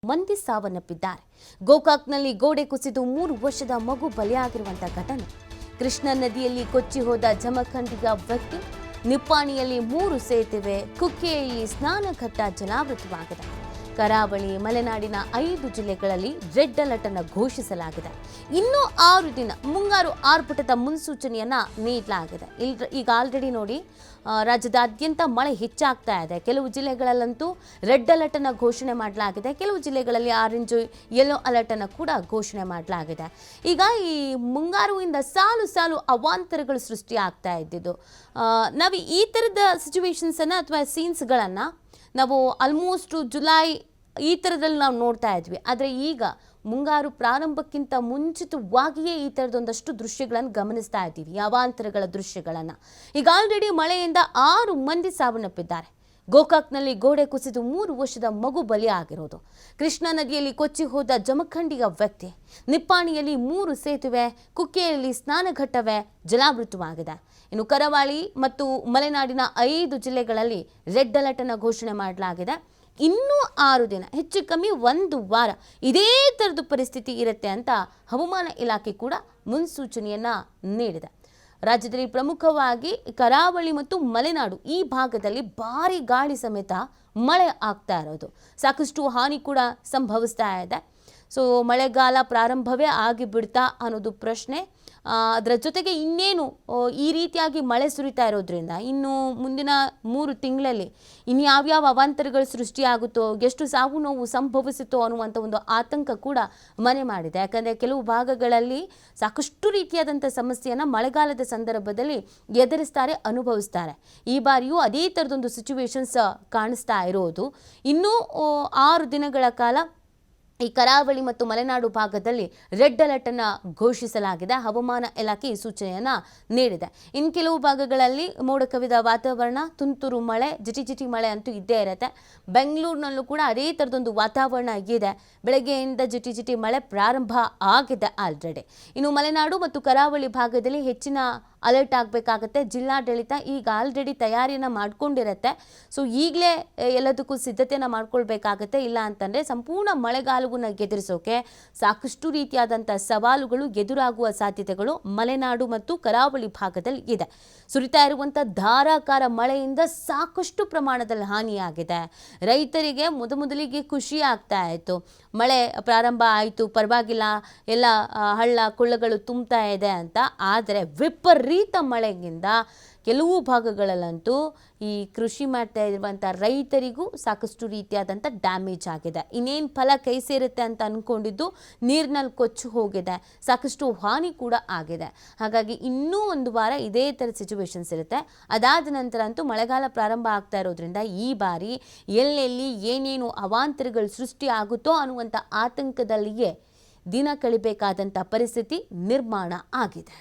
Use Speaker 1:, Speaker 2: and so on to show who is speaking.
Speaker 1: ಮಂದಿ ಸಾವನ್ನಪ್ಪಿದ್ದಾರೆ. ಗೋಕಾಕ್ನಲ್ಲಿ ಗೋಡೆ ಕುಸಿದು 3 ವರ್ಷದ ಮಗು ಬಲಿಯಾಗಿರುವಂತಹ ಘಟನೆ. ಕೃಷ್ಣಾ ನದಿಯಲ್ಲಿ ಕೊಚ್ಚಿ ಹೋದ ಜಮಖಂಡಿಯ ವ್ಯಕ್ತಿ, ನಿಪ್ಪಾಣಿಯಲ್ಲಿ 3 ಸೇತುವೆ, ಕುಕ್ಕೆಯಲ್ಲಿ ಸ್ನಾನಘಟ್ಟ ಜಲಾವೃತವಾಗಿದೆ. ಕರಾವಳಿ, ಮಲೆನಾಡಿನ 5 ಜಿಲ್ಲೆಗಳಲ್ಲಿ ರೆಡ್ ಅಲರ್ಟ್ ಅನ್ನು ಘೋಷಿಸಲಾಗಿದೆ. ಇನ್ನು 6 ದಿನ ಮುಂಗಾರು ಆರ್ಭಟದ ಮುನ್ಸೂಚನೆಯನ್ನ ನೀಡಲಾಗಿದೆ. ಈಗ ಆಲ್ರೆಡಿ ನೋಡಿ ರಾಜ್ಯದಾದ್ಯಂತ ಮಳೆ ಹೆಚ್ಚಾಗ್ತಾ ಇದೆ. ಕೆಲವು ಜಿಲ್ಲೆಗಳಲ್ಲಂತೂ ರೆಡ್ ಅಲರ್ಟ್ ಅನ್ನು ಘೋಷಣೆ ಮಾಡಲಾಗಿದೆ. ಕೆಲವು ಜಿಲ್ಲೆಗಳಲ್ಲಿ ಆರೆಂಜ್, ಯೆಲ್ಲೋ ಅಲರ್ಟ್ ಅನ್ನು ಕೂಡ ಘೋಷಣೆ ಮಾಡಲಾಗಿದೆ. ಈಗ ಈ ಮುಂಗಾರುವಿಂದ ಸಾಲು ಸಾಲು ಅವಾಂತರಗಳು ಸೃಷ್ಟಿ ಆಗ್ತಾ ಇದ್ದಿದ್ದು. ನಾವು ಈ ಥರದ ಸಿಚುವೇಶನ್ಸ್ ಅನ್ನ ಅಥವಾ ಸೀನ್ಸ್ಗಳನ್ನು ನಾವು ಆಲ್ಮೋಸ್ಟ್ ಜುಲೈ ಈ ಥರದಲ್ಲಿ ನಾವು ನೋಡ್ತಾ ಇದ್ವಿ. ಆದರೆ ಈಗ ಮುಂಗಾರು ಪ್ರಾರಂಭಕ್ಕಿಂತ ಮುಂಚಿತವಾಗಿಯೇ ಈ ಥರದೊಂದಷ್ಟು ದೃಶ್ಯಗಳನ್ನು ಗಮನಿಸ್ತಾ ಇದ್ದೀವಿ, ಅವಾಂತರಗಳ ದೃಶ್ಯಗಳನ್ನು. ಈಗ ಆಲ್ರೆಡಿ ಮಳೆಯಿಂದ 6 ಮಂದಿ ಸಾವನ್ನಪ್ಪಿದ್ದಾರೆ. ಗೋಕಾಕ್ನಲ್ಲಿ ಗೋಡೆ ಕುಸಿದು 3 ವರ್ಷದ ಮಗು ಬಲಿಯಾಗಿರೋದು. ಕೃಷ್ಣಾ ನದಿಯಲ್ಲಿ ಕೊಚ್ಚಿ ಹೋದ ಜಮಖಂಡಿಯ ವ್ಯಕ್ತಿ, ನಿಪ್ಪಾಣಿಯಲ್ಲಿ 3 ಸೇತುವೆ, ಕುಕ್ಕೆಯಲ್ಲಿ ಸ್ನಾನಘಟ್ಟವೇ ಜಲಾವೃತವಾಗಿದೆ. ಇನ್ನು ಕರಾವಳಿ ಮತ್ತು ಮಲೆನಾಡಿನ 5 ಜಿಲ್ಲೆಗಳಲ್ಲಿ ರೆಡ್ ಅಲರ್ಟ್ ಅನ್ನು ಘೋಷಣೆ ಮಾಡಲಾಗಿದೆ. ಇನ್ನೂ 6 ದಿನ, ಹೆಚ್ಚು ಕಮ್ಮಿ 1 ವಾರ ಇದೇ ಥರದ ಪರಿಸ್ಥಿತಿ ಇರುತ್ತೆ ಅಂತ ಹವಾಮಾನ ಇಲಾಖೆ ಕೂಡ ಮುನ್ಸೂಚನೆಯನ್ನ ನೀಡಿದೆ. ರಾಜ್ಯದಲ್ಲಿ ಪ್ರಮುಖವಾಗಿ ಕರಾವಳಿ ಮತ್ತು ಮಲೆನಾಡು ಈ ಭಾಗದಲ್ಲಿ ಭಾರಿ ಗಾಳಿ ಸಮೇತ ಮಳೆ ಆಗ್ತಾ ಇರೋದು. ಸಾಕಷ್ಟು ಹಾನಿ ಕೂಡ ಸಂಭವಿಸ್ತಾ ಇದೆ. ಸೊ ಮಳೆಗಾಲ ಪ್ರಾರಂಭವೇ ಆಗಿಬಿಡ್ತಾ ಅನ್ನೋದು ಪ್ರಶ್ನೆ. ಅದರ ಜೊತೆಗೆ ಇನ್ನೇನು ಈ ರೀತಿಯಾಗಿ ಮಳೆ ಸುರಿತಾ ಇರೋದ್ರಿಂದ ಇನ್ನು ಮುಂದಿನ 3 ತಿಂಗಳಲ್ಲಿ ಇನ್ಯಾವ್ಯಾವ ಅವಾಂತರಗಳು ಸೃಷ್ಟಿಯಾಗುತ್ತೋ, ಎಷ್ಟು ಸಾವು ನೋವು ಸಂಭವಿಸುತ್ತೋ ಅನ್ನುವಂಥ ಒಂದು ಆತಂಕ ಕೂಡ ಮನೆ ಮಾಡಿದೆ. ಯಾಕಂದರೆ ಕೆಲವು ಭಾಗಗಳಲ್ಲಿ ಸಾಕಷ್ಟು ರೀತಿಯಾದಂಥ ಸಮಸ್ಯೆಯನ್ನು ಮಳೆಗಾಲದ ಸಂದರ್ಭದಲ್ಲಿ ಎದುರಿಸ್ತಾರೆ, ಅನುಭವಿಸ್ತಾರೆ. ಈ ಬಾರಿಯೂ ಅದೇ ಥರದೊಂದು ಸಿಚುವೇಶನ್ಸ್ ಕಾಣಿಸ್ತಾ ಇರೋದು. ಇನ್ನೂ 6 ದಿನಗಳ ಕಾಲ ಈ ಕರಾವಳಿ ಮತ್ತು ಮಲೆನಾಡು ಭಾಗದಲ್ಲಿ ರೆಡ್ ಅಲರ್ಟ್ ಅನ್ನು ಘೋಷಿಸಲಾಗಿದೆ. ಹವಾಮಾನ ಇಲಾಖೆ ಈ ಸೂಚನೆಯನ್ನ ನೀಡಿದೆ. ಇನ್ನು ಕೆಲವು ಭಾಗಗಳಲ್ಲಿ ಮೋಡ ಕವಿದ ವಾತಾವರಣ, ತುಂತುರು ಮಳೆ, ಜಿಟಿ ಮಳೆ ಅಂತೂ ಇದ್ದೇ ಇರುತ್ತೆ. ಬೆಂಗಳೂರಿನಲ್ಲೂ ಕೂಡ ಅದೇ ಥರದೊಂದು ವಾತಾವರಣ ಇದೆ. ಬೆಳಗ್ಗೆಯಿಂದ ಜಿಟಿ ಮಳೆ ಪ್ರಾರಂಭ ಆಗಿದೆ ಆಲ್ರೆಡಿ. ಇನ್ನು ಮಲೆನಾಡು ಮತ್ತು ಕರಾವಳಿ ಭಾಗದಲ್ಲಿ ಹೆಚ್ಚಿನ ಅಲರ್ಟ್ ಆಗಬೇಕಾಗತ್ತೆ. ಜಿಲ್ಲಾಡಳಿತ ಈಗ ಆಲ್ರೆಡಿ ತಯಾರಿಯನ್ನು ಮಾಡ್ಕೊಂಡಿರುತ್ತೆ. ಸೊ ಈಗಲೇ ಎಲ್ಲದಕ್ಕೂ ಸಿದ್ಧತೆಯನ್ನು ಮಾಡ್ಕೊಳ್ಬೇಕಾಗತ್ತೆ. ಇಲ್ಲ ಅಂತಂದರೆ ಸಂಪೂರ್ಣ ಮಳೆಗಾಲವನ್ನು ಎದುರಿಸೋಕೆ ಸಾಕಷ್ಟು ರೀತಿಯಾದಂಥ ಸವಾಲುಗಳು ಎದುರಾಗುವ ಸಾಧ್ಯತೆಗಳು ಮಲೆನಾಡು ಮತ್ತು ಕರಾವಳಿ ಭಾಗದಲ್ಲಿ ಇದೆ. ಸುರಿತಾ ಇರುವಂಥ ಧಾರಾಕಾರ ಮಳೆಯಿಂದ ಸಾಕಷ್ಟು ಪ್ರಮಾಣದಲ್ಲಿ ಹಾನಿಯಾಗಿದೆ. ರೈತರಿಗೆ ಮೊದಲಿಗೆ ಖುಷಿ ಆಗ್ತಾ ಇತ್ತು, ಮಳೆ ಪ್ರಾರಂಭ ಆಯಿತು, ಪರವಾಗಿಲ್ಲ, ಎಲ್ಲ ಹಳ್ಳ ಕೊಳ್ಳಗಳು ತುಂಬ್ತಾ ಇದೆ ಅಂತ. ಆದರೆ ವಿಪರೀತ ಮಳೆಗಿಂದ ಕೆಲವು ಭಾಗಗಳಲ್ಲಂತೂ ಈ ಕೃಷಿ ಮಾಡ್ತಾ ಇರುವಂಥ ರೈತರಿಗೂ ಸಾಕಷ್ಟು ರೀತಿಯಾದಂಥ ಡ್ಯಾಮೇಜ್ ಆಗಿದೆ. ಇನ್ನೇನು ಫಲ ಕೈ ಸೇರುತ್ತೆ ಅಂತ ಅಂದ್ಕೊಂಡಿದ್ದು ನೀರಿನಲ್ಲಿ ಕೊಚ್ಚಿ ಹೋಗಿದೆ. ಸಾಕಷ್ಟು ಹಾನಿ ಕೂಡ ಆಗಿದೆ. ಹಾಗಾಗಿ ಇನ್ನೂ 1 ವಾರ ಇದೇ ಥರ ಸಿಚುವೇಶನ್ಸ್ ಇರುತ್ತೆ. ಅದಾದ ನಂತರ ಅಂತೂ ಮಳೆಗಾಲ ಪ್ರಾರಂಭ ಆಗ್ತಾ ಇರೋದ್ರಿಂದ ಈ ಬಾರಿ ಎಲ್ಲೆಲ್ಲಿ ಏನೇನು ಅವಾಂತರಗಳು ಸೃಷ್ಟಿ ಆಗುತ್ತೋ ಅನ್ನುವಂಥ ಆತಂಕದಲ್ಲಿಯೇ ದಿನ ಕಳಿಬೇಕಾದಂಥ ಪರಿಸ್ಥಿತಿ ನಿರ್ಮಾಣ ಆಗಿದೆ.